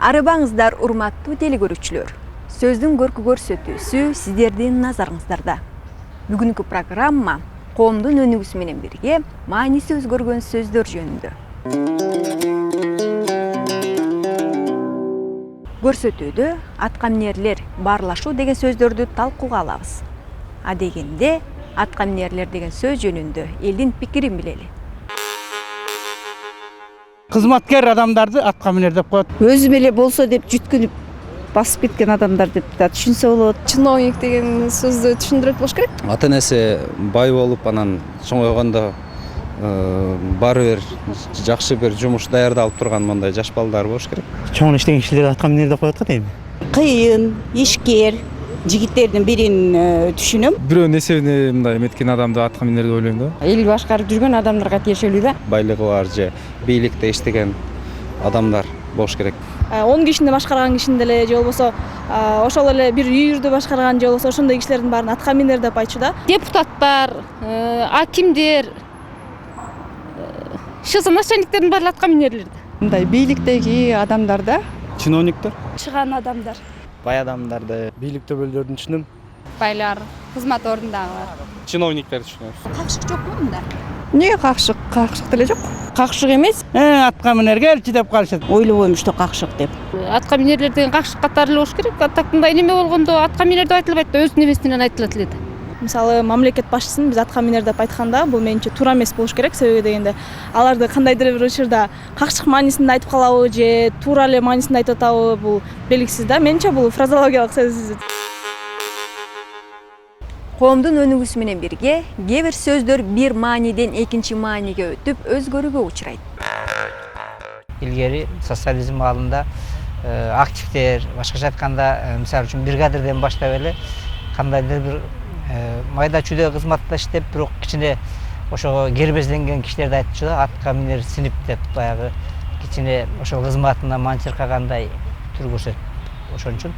Арыбаңыздар, урматтуу телекөрүүчүлөр. Сөздүн көркү көрсөтүүсү сиздердин назарыңыздарда. Бүгүнкү программа коомдун өнүгүүсү менен бирге мааниси өзгөргөн сөздөр жөнүндө. Көрсөтүүдө аткаминерлер баарлашуу деген сөздөрдү талкууга алабыз. Адегенде аткаминерлер деген сөз жөнүндө элдин пикирин билели. Кызматкер адамдарды аткаминер деп коет. Өзү эле болсо деп жүткүнүп басып кеткен адамдар деп да түшүнсө болот. Чиновник деген сөздү түшүндүрөт болуш керек. Ата энеси бай болуп, анан чоңойгондо баары бир жакшы бир жумуш даярдалып турган мондай жаш балдар болуш керек. Чоң иштеген кишилерди аткаминер деп коет го дейм. Кыйын, ишкер жигиттердин бирин түшүнөм. Бирөөнүн эсебине мындай эметкен адамды аткаминер деп ойлойм да. Эл башкарып жүргөн адамдарга тиешелүү да. Байлыгы бар же бийликте иштеген адамдар болуш керек. 10 кишини башкарган кишини деле же болбосо ошол эле бир үйүрдү башкарган же болбосо ошондой кишилердин баарын аткаминер деп айтчу да. Депутаттар, акимдер, ШС начальниктердин баары аткаминерлер. Мындай бийликтеги адамдар да. Чиновниктер, Чыган адамдар. Бай адамдарды, бийлик төбөлдөрдүн түшүнөм. Байлар, кызмат ордундагылар. Чиновниктерди түшүнөм. Какшык жокпу мында? Эмнеге какшык? Какшык деле жок. Какшык эмес, Аткаминер келчи деп калышат. Ойлобойм, что какшык деп. аткаминерлер деген какшык катары эле болуш керек. Атакында неме болгондо аткаминер деп айтылбайт да, өз небесинен айтылат эле да. Мисалы, мамлекет башчысын биз аткаминер деп айтканда, бул менимче туура эмес болуш керек. Себеби дегенде, аларды кандайдыр бир учурда какшык маанисинде айтып калабы же туура эле маанисинде айтып атабы, бул белгисиз да. Менимче бул фразеологиялык сөз. Коомдун өнүгүүсү менен бирге кээ бир сөздөр бир мааниден экинчи мааниге өтүп өзгөрүүгө учурайт. Илгери социализм алдында активдер, башкача айтканда, мисалы үчүн бригадирден баштап эле кандайдыр бир майда чүйдө кызматта иштеп, бирок кичине ошого кербезденген кишилерди айтчу да, аткаминер синип деп, баягы кичине ошол кызматына маан чыркагандай түр көрсөтүп. Ошон үчүн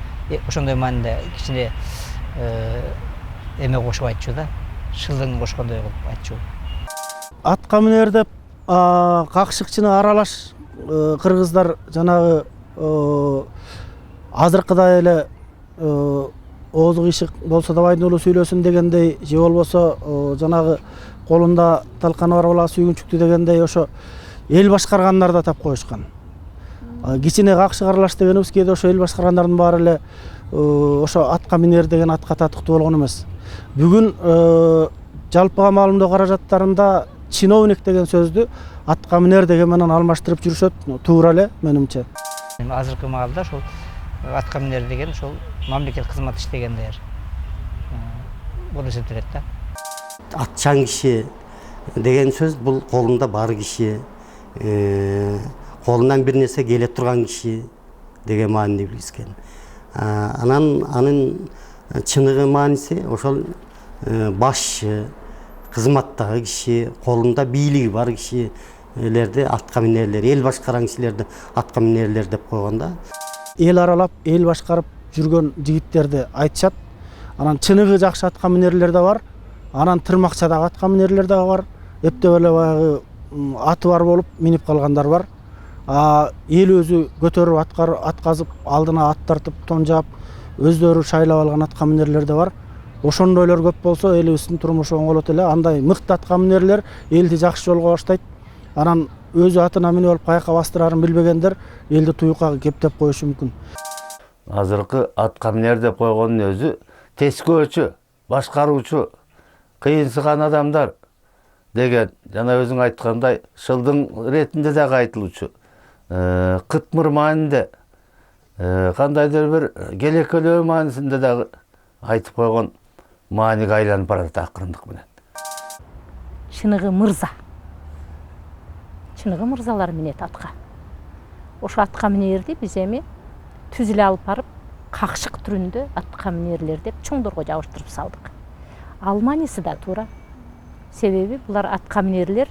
ошондой маанидә кичине эме кошуп айтчу да, шылдың кошкондой кылып айтчу. Аткаминер деп какшыкчыны аралаш кыргыздар жанагы азыркыдай эле оозу кыйшык болсо да байдуулуу сүйлөсүн дегендей, же болбосо жанагы колунда талканы бар бала сүйгүнчүктү дегендей ошо эл башкаргандар да тап коюшкан. Кичине какшык аралаш дегенибиз кээде ошо эл башкаргандардын баары эле ошо аткаминер деген атка татыктуу болгон эмес. Бүгүн жалпыга маалымдоо каражаттарында чиновник деген сөздү аткаминер деген менен алмаштырып жүрүшөт. Туура эле менимче. Азыркы маалда ошол аткаминер деген ошол мамлекет кызмат иштегендер болуп эсептелет да. Атчан киши деген сөз бул колунда бар киши, колунан бир нерсе келе турган киши деген маанини билгизген. Анын чыныгы мааниси ошол башчы, кызматтагы киши, колунда бийлиги бар кишилерди аткаминерлер, эл башкарган кишилерди аткаминерлер деп койгонда. Эл аралап, эл башкарып жүргөн жигиттерди айтышат. Анан чыныгы жакшы аткаминерлер да бар. Анан тырмакчадагы аткаминерлер да бар. Эптеп эле баягы аты бар болуп минип калгандар бар. Эл өзү көтөрүп атказып, алдына ат тартып, тон жаап, өздөрү шайлап алган аткаминерлер да бар. Ошондойлор көп болсо элибиздин турмушу оңолот эле. Андай мыкты аткаминерлер элди жакшы жолго баштайт. Анан өзү атына минип алып каяка бастырарын билбегендер элди туюкка кептеп коюшу мүмкүн. Азыркы аткаминер деп койгондун өзү тескөөчү, башкаруучу, кыйынсыган адамдар деген, жана өзүң айткандай, шылдың ретинде дагы айтылуучу, кытмыр маанинде, кандайдыр бир келекелөө маанисинде дагы айтып койгон мааниге айланып барат акырындык менен. Чыныгы мырза. Чыныгы мырзалар минет атка. Ошо аткаминерди биз эми түзүлө алып барып, какшык түрүндө аткаминерлер деп чоңдорго жабыштырып салдык. Ал мааниси да туура. Себеби булар аткаминерлер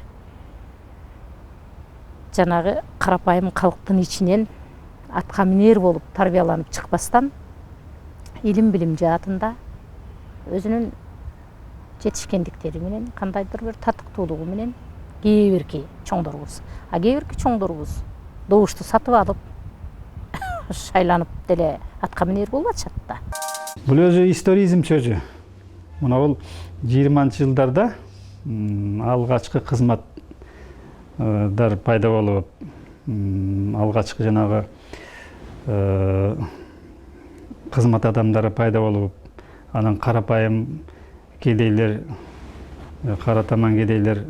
жанагы карапайым калктын ичинен аткаминер болуп тарбияланып чыкпастан, илим билим жаатында өзүнүн жетишкендиктери менен, кандайдыр бир татыктуулугу менен кээ бирки чоңдорубуз добушту сатып алып корпус шайланып деле атка минер болуп атышат да. Бул өзү историзм сөзү. Мына бул 20-жылдарда алгачкы кызматтар пайда болуп, алгачкы жанагы кызмат адамдары пайда болуп, анан карапайым кедейлер, кара таман кедейлер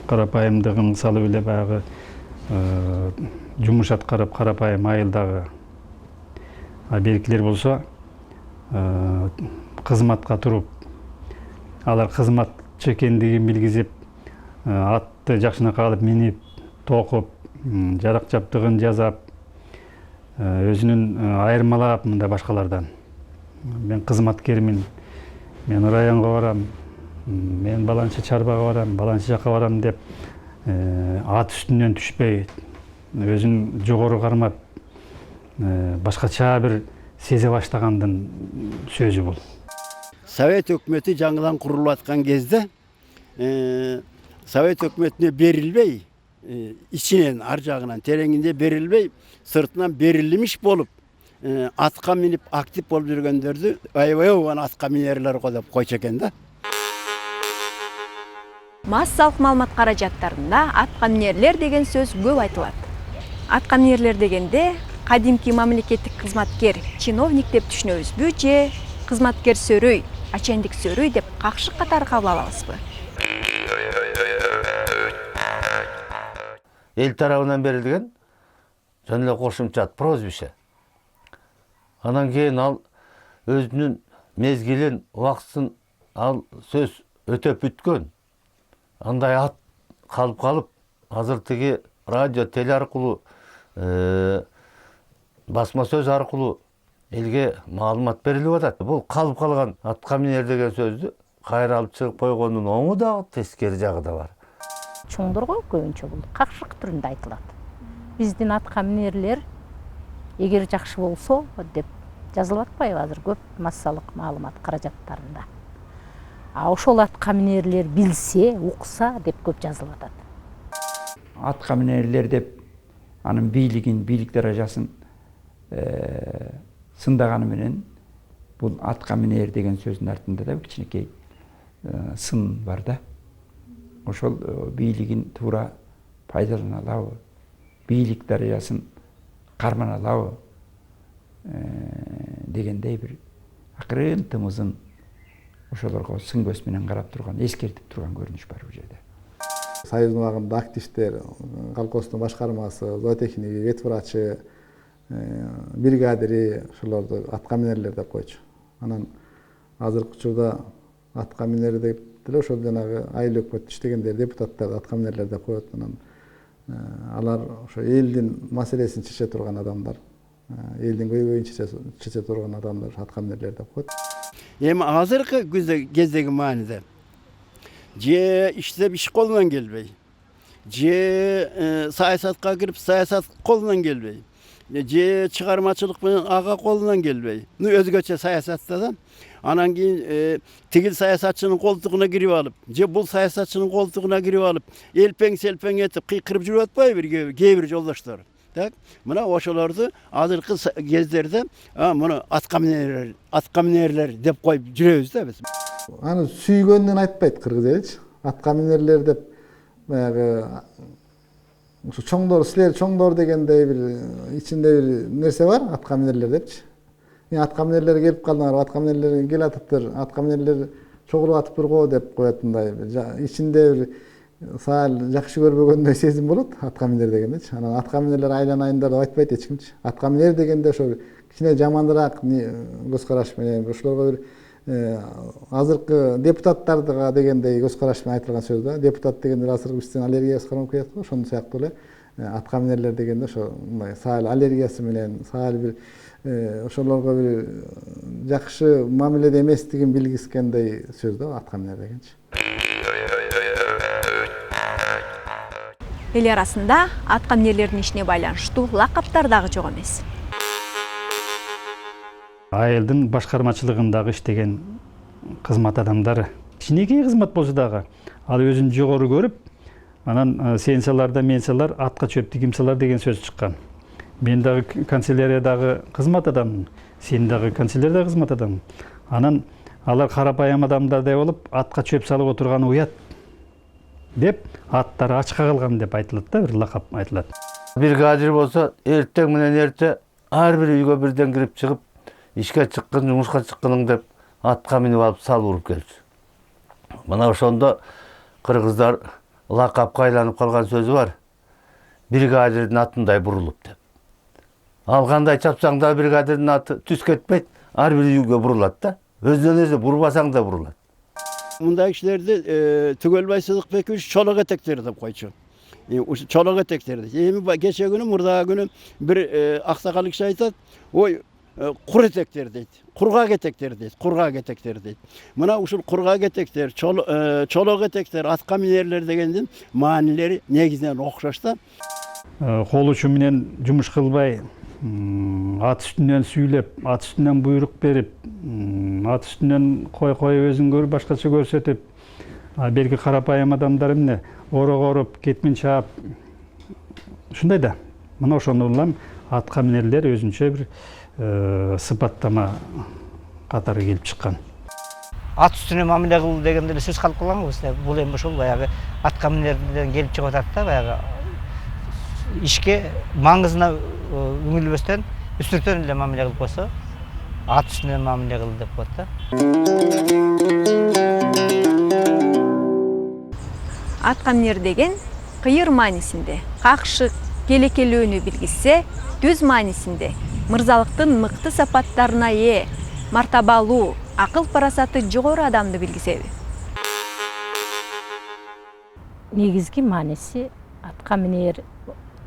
карапайымдыгын салып эле баягы жумуш аткарып карапайым айылдагы беркилер болсо кызматка туруп, алар кызматчы экендигин билгизип, атты жакшынакай алып минип, токуп, жарак жабдыгын жасап, өзүнүн айырмалап мындай башкалардан. Мен кызматкермин, мен районго барам, мен баланча чарбага барам, баланча жакка барам деп ат үстүнөн түшпөй, өзүн жогору кармап, башкача бир сезе баштагандын сөзү бул. Совет өкмөтү жаңыдан курулуп аткан кезде Совет өкмөтүнө берилбей, ичинен ар жагынан тереңинде берилбей, сыртынан берилмиш болуп, атка минип актив болуп жүргөндөрдү аябай атка минерлер го деп койчу экен да. Массалык маалымат каражаттарында атка минерлер деген сөз көп айтылат. Атка минерлер дегенде кадимки мамлекеттик кызматкер, чиновник деп түшүнөбүзбү же кызматкер сөрөй, ачендик сөрөй деп какшык катары кабыл алабызбы? Эл тарабынан берилген жана эле кошумча прозвище. Анан кийин ал өзүнүн мезгилин, убактысын ал сөз өтөп бүткөн. Андай ат калып, азыр тиги радио, теле аркылуу, басма сөз аркылуу элге маалымат берилип атат. Бул калып калган атка минер деген сөздү кайра алып чыгып койгондун оңу дагы, тескери жагы да бар. Чоңдорго көбүнчө бул какшык түрүндө айтылат. Биздин атка минерлер эгер жакшы болсо деп жазылып атпайбы азыр көп массалык маалымат каражаттарында. Ошол атка минерлер билсе, укса деп көп жазылып атат. Атка минерлер деп анын бийлик даражасын сындаганы менен бул атка минер деген сөздүн артында да кичинекей сын бар да. Ошол бийлигин туура пайдалана алабы, бийлик даражасын кармана алабы дегендей бир акырын тымызын ошолорго сын көз менен карап турган, эскертип турган көрүнүш бар бул жерде. Союздун убагында активдер, колхоздун башкармасы, зоотехниги, ветврачы, бригадири ошолорду атка минерлер деп койчу. Анан азыркы учурда атка минер деп деле ошол жанагы айыл өкмөттө иштегендер, депутаттарды атка минерлер деп коет. Анан алар ошо элдин маселесин чече турган адамдар, элдин көйгөйүн чече турган адамдар атка минерлер деп коет. Эми азыркы кездеги мааниде же иштеп иш колунан келбей, же саясатка кирип саясат колунан келбей, же чыгармачылык менен ага колунан келбей, өзгөчө саясатта да анан кийин тигил саясатчынын колтугуна кирип алып, же бул саясатчынын колтугуна кирип алып, элпең селпең этип кыйкырып жүрүп атпайбы кээ бир жолдоштор. Так, мына ошолорду азыркы кездерде мына атка минерлер деп коюп жүрөбүз да биз. Аны сүйгөндөн айтпайт кыргыз эличи. Атка минерлер деп баягы ушу чоңдор, силер чоңдор дегендей бир ичинде бир нерсе бар, атка минерлер депчи. Атка минерлер келип калдыңар, атка минерлер келатыптыр, атка минерлер чогулуп атыптыр го деп коет, мындай ичинде бир саал жакшы көрбөгөндөй сезим болот атка минер дегендечи. Анан атка минерлер айланайындар деп айтпайт эч кимчи. Атка минер дегенде ошо кичине жаманыраак көз караш менен ошолорго бир азыркы депутаттарга дегендей көз караш менен айтылган сөз да. Депутат дегенде азыркы биздин аллергиясы карап кетет го, ошондой сыяктуу эле атка минерлер дегенде ошо саал аллергиясы менен, саал бир ошолорго бир жакшы мамиледе эместигин билгискендей сөз да атка минер дегенчи. Эл арасында атка минерлердин ишине байланыштуу лакаптар дагы жок эмес. Айылдын башкармачылыгындагы иштеген кызмат адамдары кичинекей кызмат болсо дагы ал өзүн жогору көрүп, анан сен салар да мен салар, атка чөптү ким салар деген сөз чыккан. Мен дагы канцеляриядагы кызмат адаммын, сен дагы канцелярияда кызмат адаммын. Анан алар карапайым адамдардай болуп, атка чөп салып отурганы уят деп, аттары ачка калган деп айтылат да, бир лакап айтылат. Бригадир болсо, эртең менен эрте ар бир үйгө бирден кирип чыгып, ишке чыккын, жумушка чыккының деп атка минип алып салып уруп келчү. Мына ошондо кыргыздар лакапка айланып калган сөзү бар. Бригадирдин атындай бурулуп деп. Ал кандай чапсаң да бригадирдин аты түз кетпейт, ар бир үйгө бурулат да. Өзүнөн өзү бурбасаң да бурулат. Мындай кишилерди Түгөлбай Сыдыкбекович чолок этектер деп койчу. Ушу чолок этектерди. Эми кече күнү, мурдагы күнү бир аксакал киши айтат, ой, кур этектер дейт, кургак этектер дейт, кургак этектер дейт. Мына ушул кургак этектер, чолок этектер, атка минерлер дегендин маанилери негизинен окшош да. Кол учу менен жумуш кылбай, ат үстүнөн сүйлөп, ат үстүнөн буйрук берип, ат үстүнөн кой өзүн көрүп, башкача көрсөтүп, белги карапайым адамдар эмне ороп, кетмин чаап, ушундай да. Мына ошондо улам атка минерлер өзүнчө бир сыпаттама катары келип чыккан. Ат үстүнө мамиле кыл дегенде сөз калып калганбыз. Бул эми ошол баягы атка минерден келип чыгып атат да, баягы ишке маңызына үңүлбөстөн, үстүртөн эле мамиле кылып койсо, ат үстүнө мамиле кыл деп коет да. Атка минер деген кыйыр маанисинде какшык, келекелөөнү билгизсе, түз маанисинде мырзалыктын мыкты сапаттарына ээ, мартабалуу, акыл парасаты жогору адамды билгизеби? Негизги мааниси атка минер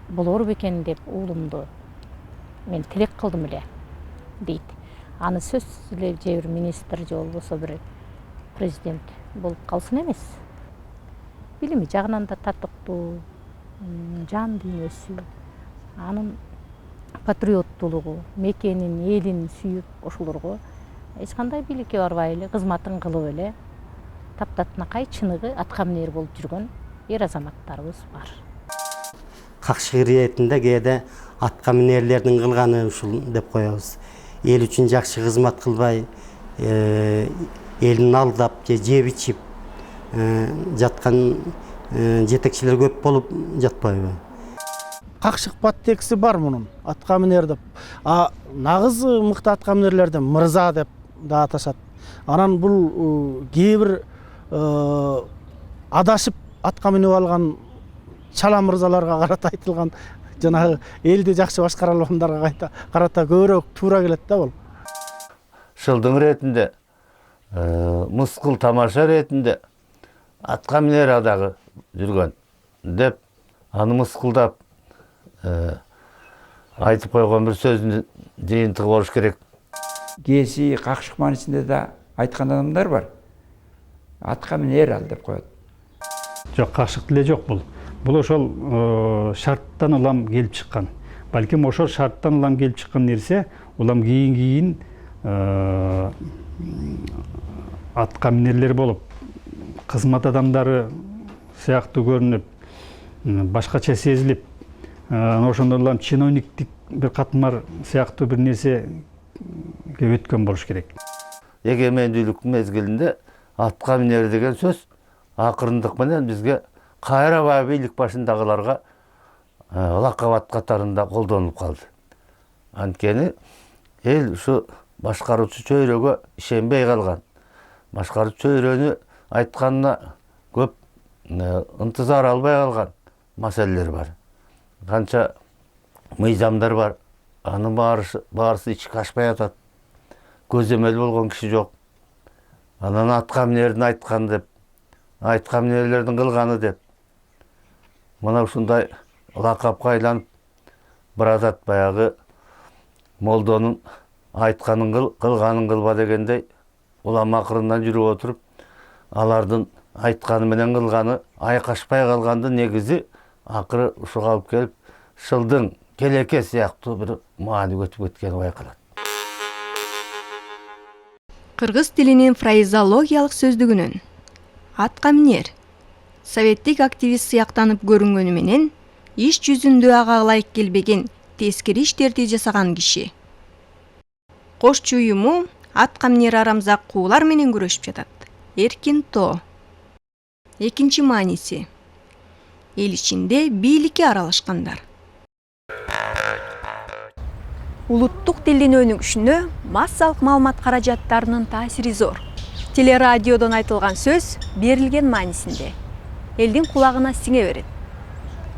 болор бекен деп уулумду мен тилек кылдым эле дейт. Аны сөз эле же бир министр же болбосо бир президент болуп калсын эмес. Билими жагынан да татыктуу, жан дүйнөсү, анын патриоттуулугу, мекенин, элин сүйүп ошолорго эч кандай бийликке барбай эле кызматын кылып эле таптатынакай чыныгы атка минер болуп жүргөн эр азаматтарыбыз бар. Какшык иретинде кээде атка минерлердин кылганы ушул деп коебуз. Эл үчүн жакшы кызмат кылбай, элин алдап же жеп ичип жаткан жетекчилер көп болуп жатпайбы? Какшык подтексти бар мунун, атка минер деп. Нагыз мыкты атка минерлерден мырза деп да аташат. Анан бул кээ бир адашып атка минип алган чала мырзаларга карата айтылган, жанагы элди жакшы башкара алгандарга карата көбүрөөк туура келет да бул. Шылдың ретинде, мыскыл тамаша ретинде атка минер адагы жүргөн деп аны мыскылдап айтып койгон бир сөздүн жыйынтыгы болуш керек. Кээси какшык маанисинде да айткан адамдар бар. Атка минер ал деп коет. Жок, какшык деле жок бул. Бул ошол шарттан улам келип чыккан. Балким ошол шарттан улам келип чыккан нерсе, улам кийин атка минерлер болуп, кызмат адамдары сыяктуу көрүнүп, башкача сезилип, ошондо улам чиновниктик бир катмар сыяктуу бир нерсе өткөн болуш керек. Эгемендүүлүктүн мезгилинде атка минер деген сөз акырындык менен бизге кайра бийлик башындагыларга лакабат катарында колдонулуп калды. Анткени эл ушу башкаруучу чөйрөгө ишенбей калган. Башкаруучу чөйрөнү айтканына көп ынтызар албай калган маселелер бар. Канча мыйзамдар бар, анын баарысы ичке ашпай атат. Көзөмөл болгон киши жок. Анан атка минердин айткан деп, атка минерлердин кылганы деп. Мына ушундай лакапка айланып баратат, баягы молдонун айтканын кыл, кылганын кылба дегендей, улам акырындан жүрүп отуруп, алардын айтканы менен кылганы айкашпай калгандын негизи акыры ушуга алып келип, шылдың келеке сыяктуу бир маани өтүп кеткени байкалат. Кыргыз тилинин фразеологиялык сөздүгүнөн атка минер советтик активист сыяктанып көрүнгөнү менен иш жүзүндө ага ылайык келбеген тескери иштерди жасаган киши. Кошчу уюму аткаминер арамзак куулар менен күрөшүп жатат. Эркин тоо. Экинчи мааниси. Эл ичинде бийликке аралашкандар. Улуттук тилдин өнүгүшүнө массалык маалымат каражаттарынын таасири зор. Телерадиодон айтылган сөз берилген маанисинде элдин кулагына сиңе берет.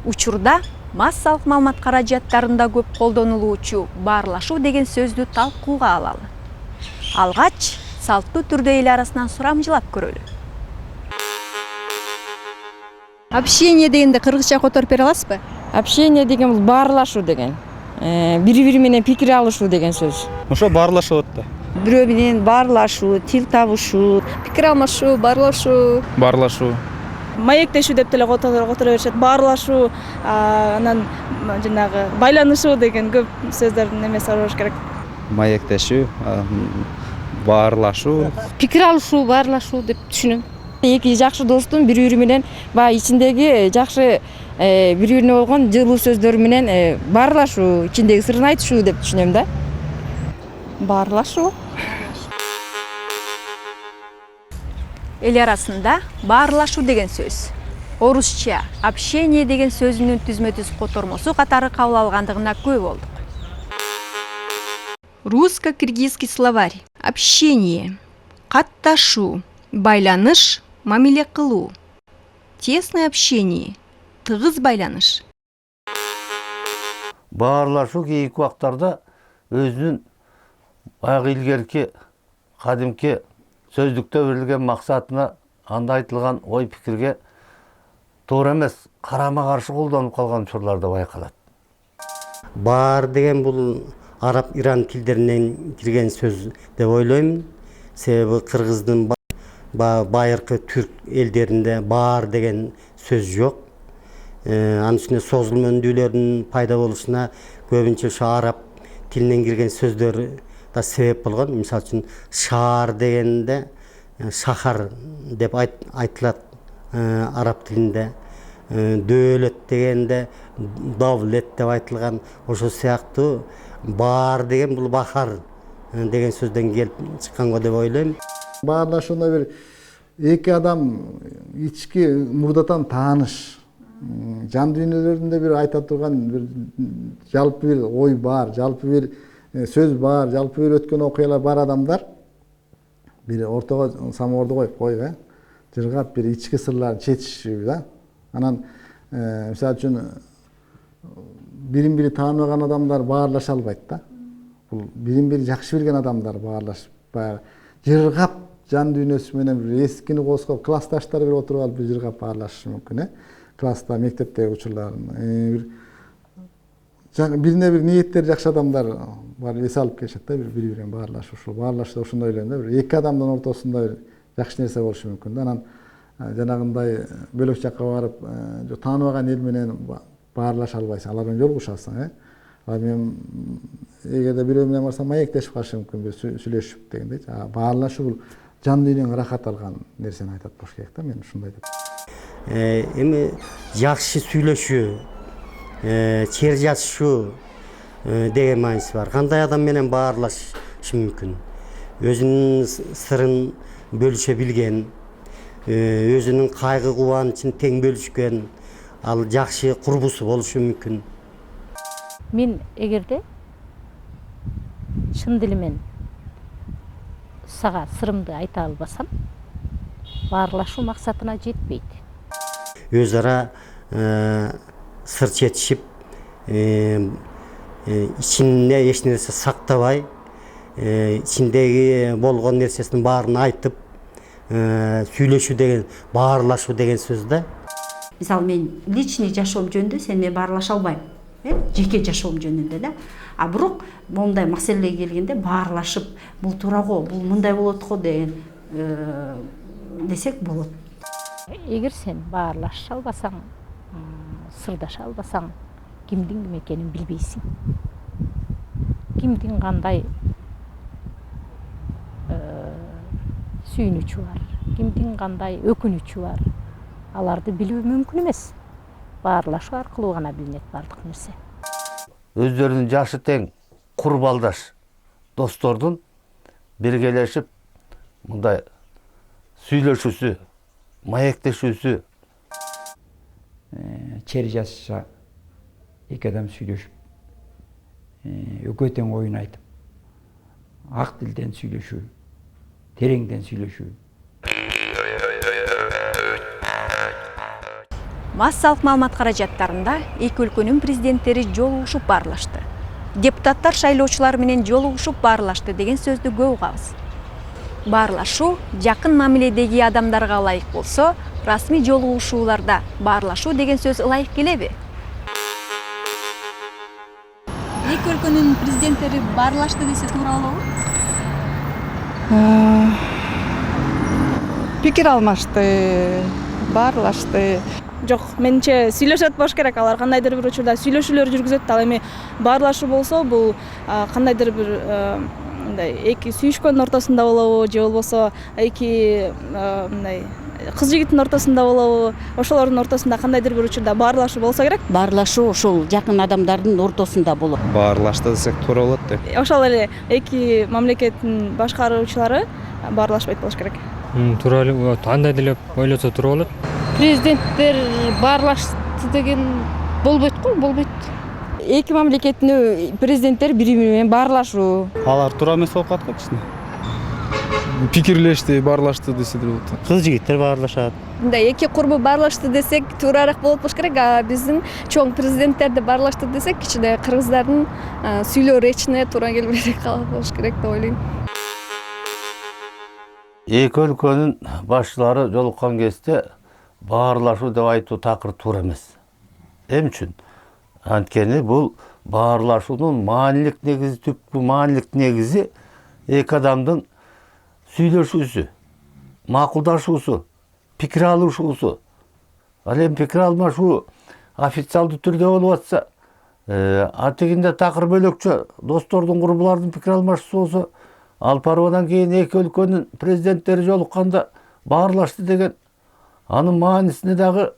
Учурда массалык маалымат каражаттарында көп колдонулуучу баарлашуу деген сөздү талкууга алалы. Алгач салттуу түрдө эл арасынан сурамжылап көрөлү. Общение дегенде кыргызча которуп бере аласызбы? Общение деген бул баарлашуу деген. Бири-бири менен пикир алышуу деген сөз. Ошо баарлашуу да. Бирөө менен баарлашуу, тил табышуу, Пикир алмашуу, баарлашуу. Баарлашуу. Маектешүү деп деле которо беришет. Баарлашуу, анан жанагы байланышуу деген көп сөздөрдүн эмеси болуш керек. Маектешүү, баарлашуу. Пикир алышуу, баарлашуу деп түшүнөм. Эки жакшы достун бири-бири менен баягы ичиндеги жакшы бири-бирине болгон жылуу сөздөр менен баарлашуу, ичиндеги сырын айтышуу деп түшүнөм да. Баарлашуу. Эл арасында баарлашуу деген сөз орусча общение деген сөзүнүн түзмө-түз котормосу катары кабыл алгандыгына күбө болдук. Русско-киргизский словарь. Общение. Катташуу. Байланыш. Мамиле кылуу. Тесное общение. Тыгыз байланыш. Баарлашуу кейинки убактарда өзүнүн баягы илгерки кадимки сөздүктө берилген максатына, анда айтылган ой пикирге туура эмес, карама каршы колдонуп калган учурлар да байкалат. Баар деген бул араб, иран тилдеринен кирген сөз деп ойлойм. Себеби кыргыздын байыркы түрк элдеринде баар деген сөз жок. Анын үстүнө созулма үндүүлөрдүн пайда болушуна көбүнчө ошо араб тилинен кирген сөздөр да себеп болгон. Мисалы үчүн шаар дегенде шахар деп айтылат араб тилинде. Дөөлөт дегенде давлет деп айтылган. Ошол сыяктуу баар деген бул бахар деген сөздөн келип чыкканго деп ойлойм. Баарлашууна бир эки адам ички мурдатан тааныш, жан дүйнөлөрүндө бир айта турган бир жалпы бир ой бар, жалпы бир сөз бар, жалпы бир өткөн окуялар бар адамдар бир ортого самоорду коюп, жыргап бир ички сырларын чечишүү да. Анан мисалы үчүн бирин бири тааныбаган адамдар баарлаша албайт да. Бул бирин бири жакшы билген адамдар баарлашып, баягы жыргап жан дүйнөсү менен бир эскини козгоп, классташтар бир отуруп алып бир жыргап баарлашышы мүмкүн, класста, мектептеги учурларын. Бирине бир ниеттери жакшы адамдар бар эс алып келишет да, бири-бирин баарлашуу. Ушул баарлашуу ошондой эле да, бир эки адамдын ортосунда бир жакшы нерсе болушу мүмкүн да. Анан жанагындай бөлөк жакка барып, тааныбаган эл менен баарлаша албайсың, алар менен жолугушасың, Мен эгерде бирөө менен барсам маектешип калышы мүмкүн, бир сүйлөшүп дегендей. Баарлашуу бул жан дүйнөң ырахат алган нерсени айтат болуш керек да, мен ушундай деп. Эми жакшы сүйлөшүү, чер жазышуу деген мааниси бар. Кандай адам менен баарлашышы мүмкүн? Өзүнүн сырын бөлүшө билген, өзүнүн кайгы кубанычын тең бөлүшкөн, ал жакшы курбусу болушу мүмкүн. Мен эгерде чын дилимен сага сырымды айта албасам, баарлашуу максатына жетпейт. Өз ара сыр чечишип, ичинде эч нерсе сактабай, ичиндеги болгон нерсесин баарын айтып, сүйлөшүү деген, баарлашуу деген сөз да. Мисалы мен личный жашоом жөнүндө сени мен баарлаша албайм. Жеке жашоом жөнүндө да. А бирок мондай маселеге келгенде баарлашып, бул туура го, бул мындай болот го деген десек болот. Эгер сен баарлаша албасаң, сырдаша албасаң, кимдин ким экенин билбейсиң. Кимдин кандай сүйүнүчү бар, кимдин кандай өкүнүчү бар. Аларды билүү мүмкүн эмес. Баарлашуу аркылуу гана билинет бардык нерсе. өздерінің жашы тең құрбалдаш достордун биргелешип мындай сүйлөшүүсү, маектешүүсү. Чери жасша эки адам сүйлөшүп, экөө тең оюн айтып, ак тилден сүйлөшүү, тереңден сүйлөшүү. Массалык маалымат каражаттарында эки өлкөнүн президенттери жолугушуп баарлашты. Депутаттар шайлоочулар менен жолугушуп баарлашты деген сөздү көп угабыз. Баарлашуу жакын мамиледеги адамдарга ылайык болсо, расмий жолугушууларда баарлашуу деген сөз ылайык келеби? Эки өлкөнүн президенттери баарлашты десе туура болобу? Пикир алмашты, баарлашты. Жок, менимче сүйлөшөт болуш керек. Алар кандайдыр бир учурда сүйлөшүүлөр жүргүзөт. Ал эми баарлашуу болсо, бул кандайдыр бир мындай эки сүйүшкөндүн ортосунда болобу, же болбосо эки мындай кыз жигиттин ортосунда болобу, ошолордун ортосунда кандайдыр бир учурда баарлашуу болсо керек. Баарлашуу ошол жакын адамдардын ортосунда болот. Баарлашты десек туура болот деп. Ошол эле эки мамлекеттин башкаруучулары баарлашпайт болуш керек. Туура эле, андай деле ойлосо туура болот. Президенттер баарлашты деген болбойт го, болбойт. Эки мамлекеттин президенттери бири менен баарлашуу. Алар туура эмес болуп калат го кичине. Пикирлешти, баарлашты десе деле болот. Кыз жигиттер баарлашат. Мындай эки курбу баарлашты десек туурараак болот болуш керек. А биздин чоң президенттерди баарлашты десек кичине кыргыздардын сүйлөө речине туура келбей калат болуш керек деп ойлойм. Эки өлкөнүн башчылары жолуккан кезде баарлашуу деп айтуу такыр туура эмес. Эмне үчүн? Анткени бул баарлашуунун маанилик негизи, түпкү маанилик негизи эки адамдын сүйлөшүүсү, макулдашуусу, пикир алышуусу. Ал эми пикир алмашуу официалдуу түрдө болуп атса, атегинде такыр бөлөкчө достордун, курбулардын пикир алмашуусу болсо, ал парбадан кийин эки өлкөнүн президенттери жолукканда баарлашты деген анын маанисине дагы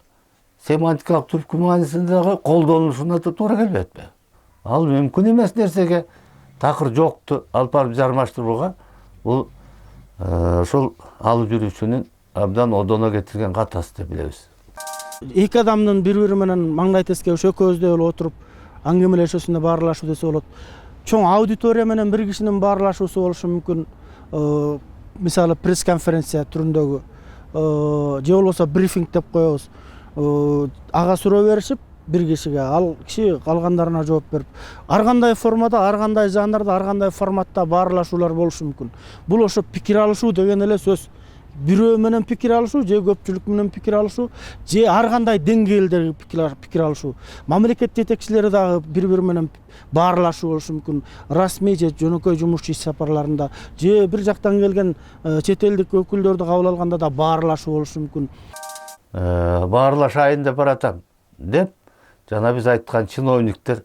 семантикалык түпкү маанисине дагы колдонулушуна туура келбейт. Ал мүмкүн эмес нерсеге такыр жокту алып барып жармаштырууга бул ошол алып жүрүүчүнүн абдан одоно кетирген катасы деп билебиз. Эки адамдын бири-бири менен маңдай тескебиш экөөбүздөй болуп отуруп аңгемелешүүсүнө баарлашуу десе болот. Чоң аудитория менен бир кишинин баарлашуусу болушу мүмкүн. Мисалы пресс-конференция түрүндөгү же болбосо брифинг деп коебуз. Ага суроо беришип бир кишиге, ал киши калгандарына жооп берип, ар кандай формада, ар кандай жанрда, ар кандай форматта баарлашуулар болушу мүмкүн. Бул ошо пикир алышуу деген эле сөз. Бирөө менен пикир алышуу, же көпчүлүк менен пикир алышуу, же ар кандай деңгээлдеги пикир алышуу. Мамлекет жетекчилери дагы бири-бири менен баарлашуу болушу мүмкүн. Расмий же жөнөкөй жумуш иш сапарларында, же бир жактан келген чет элдик өкүлдөрдү кабыл алганда да баарлашуу болушу мүмкүн. Баарлашайын деп баратам деп жана биз айткан чиновниктер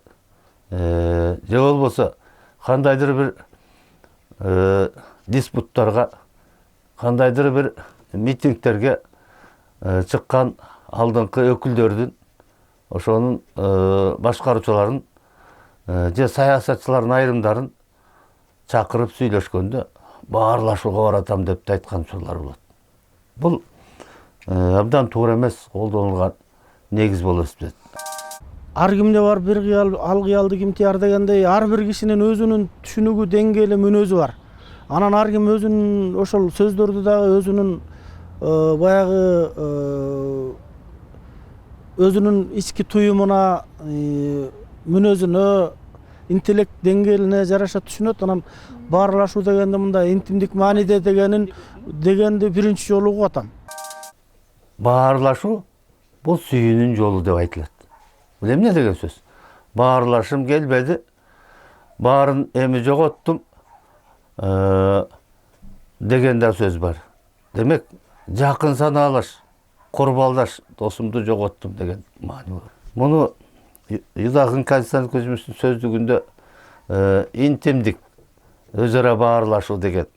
же болбосо кандайдыр бир диспуттарга, кандайдыр бир митингтерге чыккан алдыңкы өкүлдөрдүн, ошонун башкаруучуларын же саясатчылардын айрымдарын чакырып сүйлөшкөндө баарлашууга баратам деп айткан учурлар болот. Бул абдан туура эмес колдонулган негиз болуп эсептелет. Ар кимде бар бир кыял, ал кыялды ким тияр дегендей, ар бир кишинин өзүнүн түшүнүгү, деңгээли, мүнөзү бар. Анан ар ким өзүнүн ошол сөздөрдү дагы өзүнүн баягы өзүнүн ички туюмуна, мүнөзүнө, интеллект деңгээлине жараша түшүнөт. Анан баарлашуу дегенде мындай интимдик мааниде дегенди биринчи жолу угуп атам. Баарлашуу бул сүйүүнүн жолу деп айтылат. Бул эмне деген сөз? Баарлашым келбеди, баарын эми жоготтум деген да сөз бар. Демек, жакын санаалаш, курбалдаш досумду жоготтум деген маани бар. Муну Юдакын Константин Кузьмичтин сөздүгүндө интимдик, өз ара баарлашуу деген.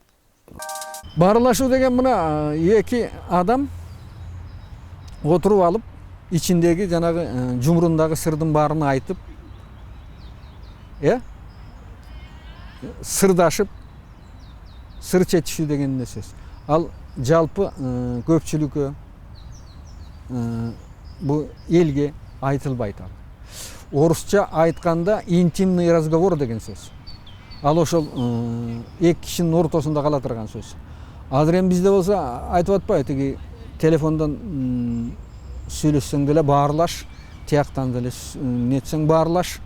Баарлашуу деген мына эки адам отуруп алып, ичиндеги жанагы жумурундагы сырдын баарын айтып, сырдашып сыр четишүү деген сөз. Ал жалпы көпчүлүккө бул элге айтылбайт. Орусча айтканда интимный разговор деген сөз. Ал ошол эки кишинин ортосунда кала турган сөз. Азыр эми бизде болсо айтып атпайбы, тиги телефондон сүйлөшсөң деле баарлаш, тияктан деле нетсең баарлаш,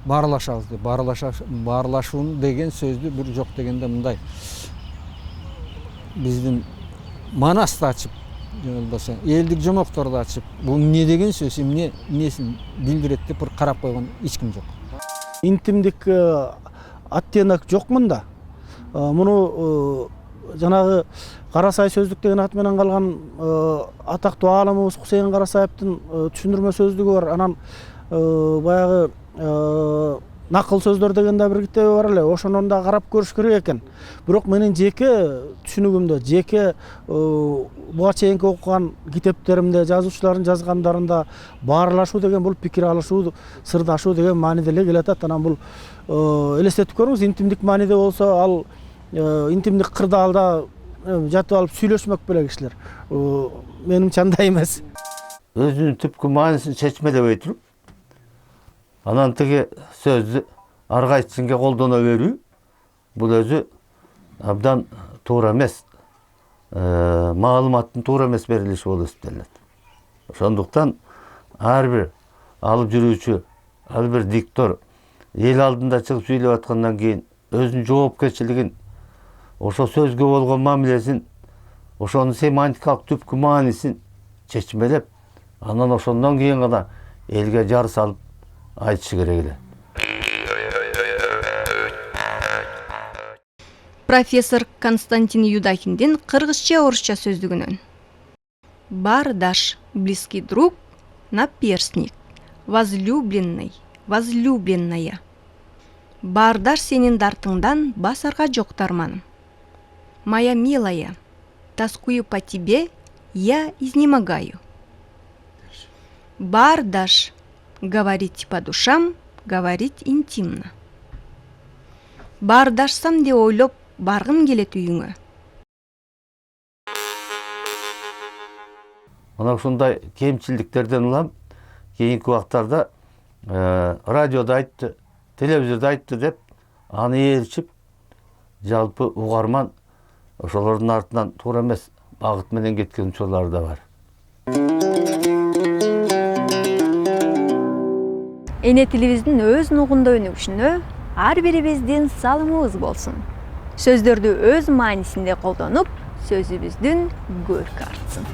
баарлашабыз деп. Баарлашуу деген сөздү бир жок дегенде мындай. Биздин манасты ачып, болбосо элдик жомокторду ачып, бул эмне деген сөз, эмнесин билдирет деп бир карап койгон эч ким жок. Интимдик оттенок жок мында. Муну жанагы Карасай сөздүк деген ат менен калган атактуу аалымыбыз Хусейин Карасаевдин түшүндүрмө сөздүгү бар. Анан баягы накыл сөздөр деген да бир китеби бар эле. Ошонун да карап көрүш керек экен. Бирок менин жеке түшүнүгүмдө, жеке буга чейинки окуган китептеримде, жазуучулардын жазгандарында баарлашуу деген бул пикир алышуу, сырдашуу деген мааниде эле келатат. Анан бул элестетип көрүңүз, интимдик мааниде болсо ал интимдик кырдаалда жатып алып сүйлөшмөк беле кишилер. Менимче андай эмес. Өзүнүн түпкү маанисин чечмелебей туруп, анан тиги сөздү ар кайсысынга колдоно берүү, бул өзү абдан туура эмес. Маалыматтын туура эмес берилиши болуп эсептелет. Ошондуктан ар бир алып жүрүүчү, ар бир диктор эл алдында чыгып сүйлөп аткандан кийин өзүнүн жоопкерчилигин, ошо сөзгө болгон мамилесин, ошонун семантикалык түпкү маанисин чечмелеп, анан ошондон кийин гана элге жар салып айтышы керек эле. Профессор Константин Юдахиндин кыргызча-орусча сөздүгүнөн. Бардаш, близкий друг, наперстник, возлюбленный, возлюбленная. Бардаш сенин дартыңдан басарга жок дарманым. Моя милая, тоскую по тебе, я изнемогаю. Бардаш, говорить по душам, говорить интимно. Бардашсам деп ойлоп баргым келет үйүңө. Мына ушундай кемчилдиктерден улам кийинки убактарда радиода айтты, телевизорда айтты деп аны ээрчип, жалпы угарман ошолордун артынан туура эмес багыт менен кеткен учурлар да бар. Эне тилибиздин өз нугунда өнүгүшүнө ар бирибиздин салымыбыз болсун. Сөздөрдү өз маанисинде колдонуп, сөзүбүздүн көркү артсын.